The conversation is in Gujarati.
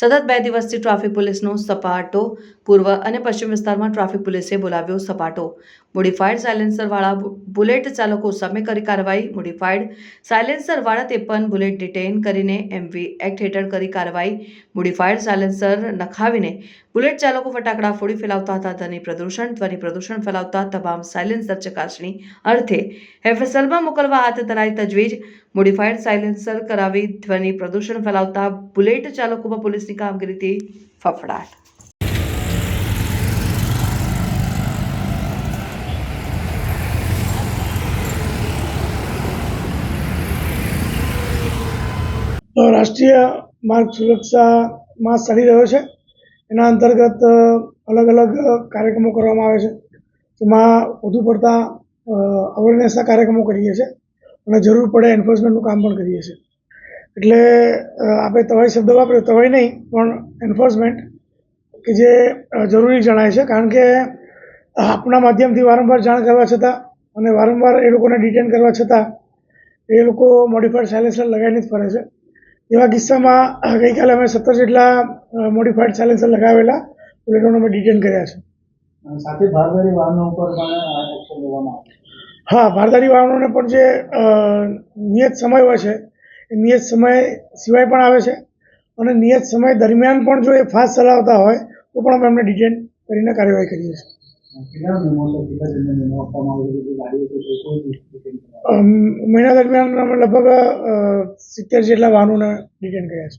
સતત 2 દિવસથી ટ્રાફિક પોલીસનો સપાટો પૂર્વ અને પશ્ચિમ વિસ્તારમાં ટ્રાફિક પોલીસે બોલાવ્યો સપાટો મોડિફાઈડ સાયલેન્સરવાળા બુલેટ ચાલકો સામે કરી કાર્યવાહી મોડિફાઈડ સાયલેન્સરવાળા 53 બુલેટ ડિટેઇન કરીને એમવી એક્ટ હેઠળ કરી કાર્યવાહી મોડિફાઈડ સાયલેન્સર નખાવીને બુલેટ ચાલકો ફટાકડા ફોડી ફેલાવતા હતા ધ્વનિ પ્રદૂષણ ફેલાવતા તમામ સાયલેન્સર ચકાસણી અર્થે એફએસએલમાં મોકલવા હાથ ધરાઈ તજવીજ મોડિફાઈડ સાયલેન્સર કરાવી ધ્વનિ પ્રદૂષણ ફેલાવતા બુલેટ ચાલકોમાં પોલીસની કામગીરીથી ફફડાટ। રાષ્ટ્રીય માર્ગ સુરક્ષા માસ ચાલી રહ્યો છે। એના અંતર્ગત અલગ અલગ કાર્યક્રમો કરવામાં આવે છે, જેમાં વધુ પડતા અવેરનેસના કાર્યક્રમો કરીએ છીએ અને જરૂર પડે એન્ફોર્સમેન્ટનું કામ પણ કરીએ છીએ। એટલે આપણે તવાઈ શબ્દ વાપર્યો, તવાઈ નહીં પણ એન્ફોર્સમેન્ટ કે જે જરૂરી જણાય છે, કારણ કે આપણા માધ્યમથી વારંવાર જાણ કરવા છતાં અને વારંવાર એ લોકોને ડિટેન કરવા છતાં એ લોકો મોડિફાઈડ સાયલેન્સર લગાવીને જ ફરે છે। એવા કિસ્સામાં ગઈકાલે અમે 17 જેટલા મોડિફાઈડ સાયલેન્સર લગાવેલા બુલેટોને અમે ડિટેન કર્યા છે। સાથે ભારદારી વાહનો ઉપર પણ એક્શન લેવામાં આવે? હા, ભારદારી વાહનોને પણ જે નિયત સમય હોય છે એ નિયત સમય સિવાય પણ આવે છે અને નિયત સમય દરમિયાન પણ જો એ ફાસ્ટ ચલાવતા હોય તો પણ અમે એમને ડિટેન કરીને કાર્યવાહી કરીએ છીએ। મહિના દરમિયાન અમે લગભગ 70 જેટલા વાહનોને ડિટેન કર્યા છે।